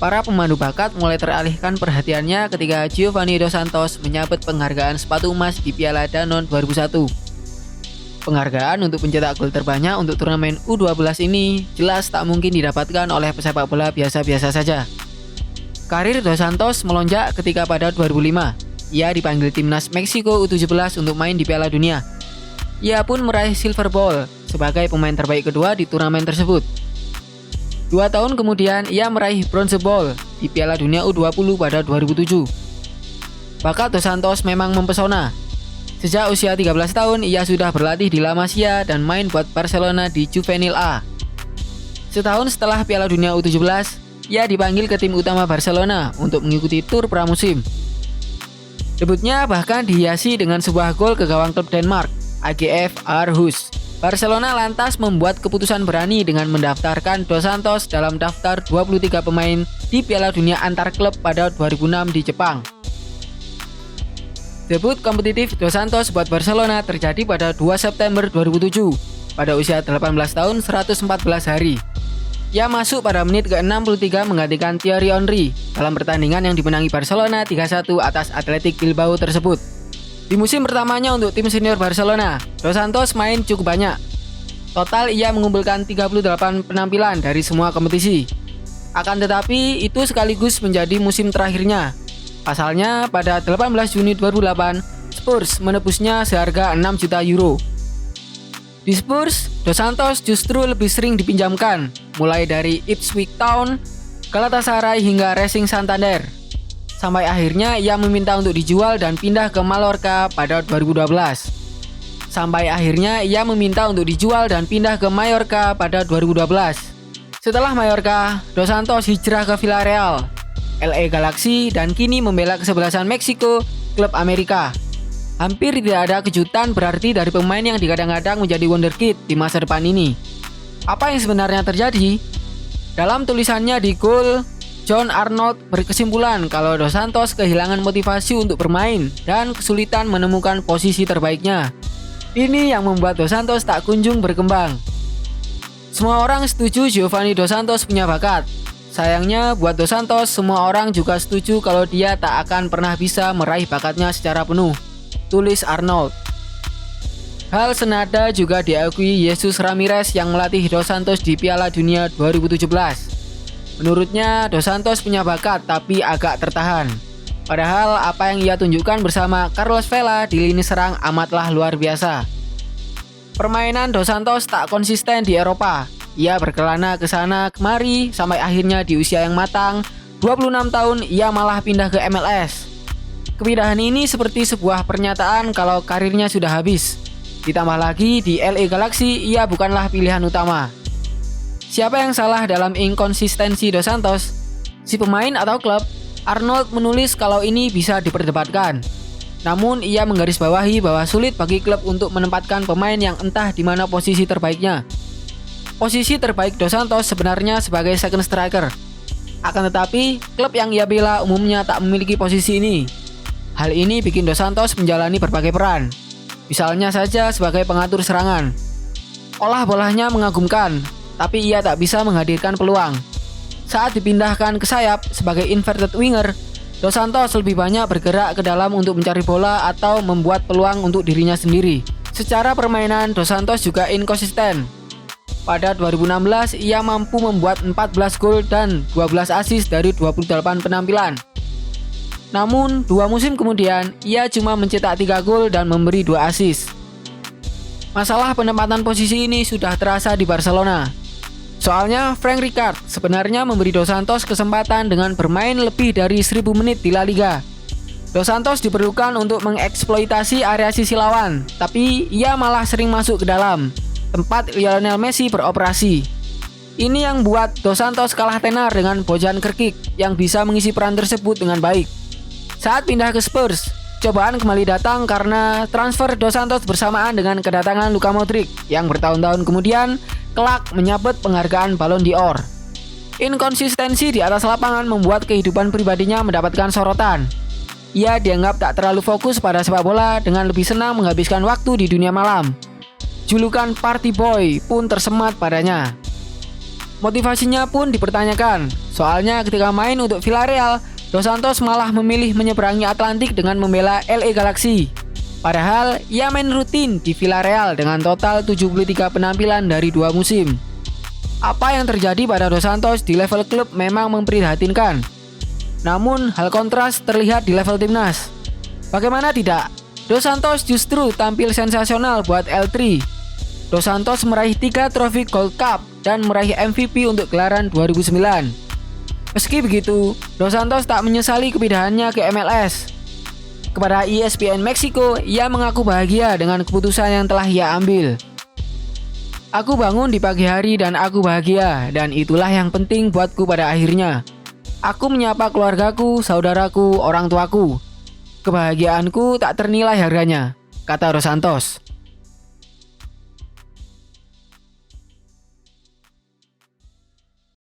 para pemandu bakat mulai teralihkan perhatiannya ketika Giovanni Dos Santos menyabet penghargaan sepatu emas di Piala Danone 2001. Penghargaan untuk pencetak gol terbanyak untuk turnamen U12 ini jelas tak mungkin didapatkan oleh pesepak bola biasa-biasa saja. Karir Dos Santos melonjak ketika pada 2005, ia dipanggil timnas Meksiko U17 untuk main di Piala Dunia. Ia pun meraih Silver Ball sebagai pemain terbaik kedua di turnamen tersebut. 2 tahun kemudian, ia meraih Bronze Ball di Piala Dunia U20 pada 2007. Bakat Dos Santos memang mempesona. Sejak usia 13 tahun, ia sudah berlatih di La Masia dan main buat Barcelona di Juvenil A. Setahun setelah Piala Dunia U17, ia dipanggil ke tim utama Barcelona untuk mengikuti tur pramusim. Debutnya bahkan dihiasi dengan sebuah gol ke gawang klub Denmark, AGF Aarhus. Barcelona lantas membuat keputusan berani dengan mendaftarkan Dos Santos dalam daftar 23 pemain di Piala Dunia antar klub pada 2006 di Jepang. Debut kompetitif Dos Santos buat Barcelona terjadi pada 2 September 2007 pada usia 18 tahun 114 hari. Ia masuk pada menit ke-63 menggantikan Thierry Henry dalam pertandingan yang dimenangi Barcelona 3-1 atas Athletic Bilbao tersebut. Di musim pertamanya untuk tim senior Barcelona, Dos Santos main cukup banyak. Total ia mengumpulkan 38 penampilan dari semua kompetisi. Akan tetapi itu sekaligus menjadi musim terakhirnya. Pasalnya pada 18 Juni 2008, Spurs menebusnya seharga 6 juta euro. Di Spurs, Dos Santos justru lebih sering dipinjamkan, mulai dari Ipswich Town, Galatasaray hingga Racing Santander. Sampai akhirnya ia meminta untuk dijual dan pindah ke Mallorca pada 2012. Setelah Mallorca, Dos Santos hijrah ke Villarreal, LA Galaxy, dan kini membela kesebelasan Meksiko, klub Amerika. Hampir tidak ada kejutan berarti dari pemain yang digadang-gadang menjadi wonderkid di masa depan ini. Apa yang sebenarnya terjadi? Dalam tulisannya di Goal, John Arnold berkesimpulan kalau Dos Santos kehilangan motivasi untuk bermain dan kesulitan menemukan posisi terbaiknya. Ini yang membuat Dos Santos tak kunjung berkembang. Semua orang setuju Giovanni Dos Santos punya bakat. Sayangnya buat Dos Santos, semua orang juga setuju kalau dia tak akan pernah bisa meraih bakatnya secara penuh, tulis Arnold. Hal senada juga diakui Jesus Ramirez yang melatih Dos Santos di Piala Dunia 2017. Menurutnya, Dos Santos punya bakat tapi agak tertahan. Padahal apa yang ia tunjukkan bersama Carlos Vela di lini serang amatlah luar biasa. Permainan Dos Santos tak konsisten di Eropa. Ia berkelana ke sana kemari sampai akhirnya di usia yang matang, 26 tahun, ia malah pindah ke MLS. Kepindahan ini seperti sebuah pernyataan kalau karirnya sudah habis. Ditambah lagi di LA Galaxy, ia bukanlah pilihan utama. Siapa yang salah dalam inkonsistensi Dos Santos? Si pemain atau klub? Arnold menulis kalau ini bisa diperdebatkan. Namun ia menggarisbawahi bahwa sulit bagi klub untuk menempatkan pemain yang entah di mana posisi terbaiknya. Posisi terbaik Dos Santos sebenarnya sebagai second striker. Akan tetapi, klub yang ia bela umumnya tak memiliki posisi ini. Hal ini bikin Dos Santos menjalani berbagai peran. Misalnya saja sebagai pengatur serangan. Olah bolanya mengagumkan, tapi ia tak bisa menghadirkan peluang. Saat dipindahkan ke sayap sebagai inverted winger, Dos Santos lebih banyak bergerak ke dalam untuk mencari bola atau membuat peluang untuk dirinya sendiri. Secara permainan, Dos Santos juga inkonsisten. Pada 2016, ia mampu membuat 14 gol dan 12 assist dari 28 penampilan. Namun, 2 musim kemudian, ia cuma mencetak 3 gol dan memberi 2 assist. Masalah penempatan posisi ini sudah terasa di Barcelona. Soalnya, Frank Rijkaard sebenarnya memberi Dos Santos kesempatan dengan bermain lebih dari 1000 menit di La Liga. Dos Santos diperlukan untuk mengeksploitasi area sisi lawan, tapi ia malah sering masuk ke dalam tempat Lionel Messi beroperasi. Ini yang buat Dos Santos kalah tenar dengan Bojan Krkic yang bisa mengisi peran tersebut dengan baik. Saat pindah ke Spurs, cobaan kembali datang karena transfer Dos Santos bersamaan dengan kedatangan Luka Modric yang bertahun-tahun kemudian kelak menyabet penghargaan Ballon d'Or. Inkonsistensi di atas lapangan membuat kehidupan pribadinya mendapatkan sorotan. Ia dianggap tak terlalu fokus pada sepak bola dengan lebih senang menghabiskan waktu di dunia malam. Julukan Party Boy pun tersemat padanya. Motivasinya pun dipertanyakan, soalnya ketika main untuk Villarreal, Dos Santos malah memilih menyeberangi Atlantik dengan membela LA Galaxy. Padahal ia main rutin di Villarreal dengan total 73 penampilan dari 2 musim. Apa yang terjadi pada Dos Santos di level klub memang memprihatinkan. Namun hal kontras terlihat di level timnas. Bagaimana tidak? Dos Santos justru tampil sensasional buat L3. Dos Santos meraih 3 trofi Gold Cup dan meraih MVP untuk gelaran 2009. Meski begitu, Dos Santos tak menyesali kepindahannya ke MLS. Kepada ESPN Meksiko, ia mengaku bahagia dengan keputusan yang telah ia ambil. Aku bangun di pagi hari dan aku bahagia, dan itulah yang penting buatku pada akhirnya. Aku menyapa keluargaku, saudaraku, orang tuaku. Kebahagiaanku tak ternilai harganya, kata Dos Santos.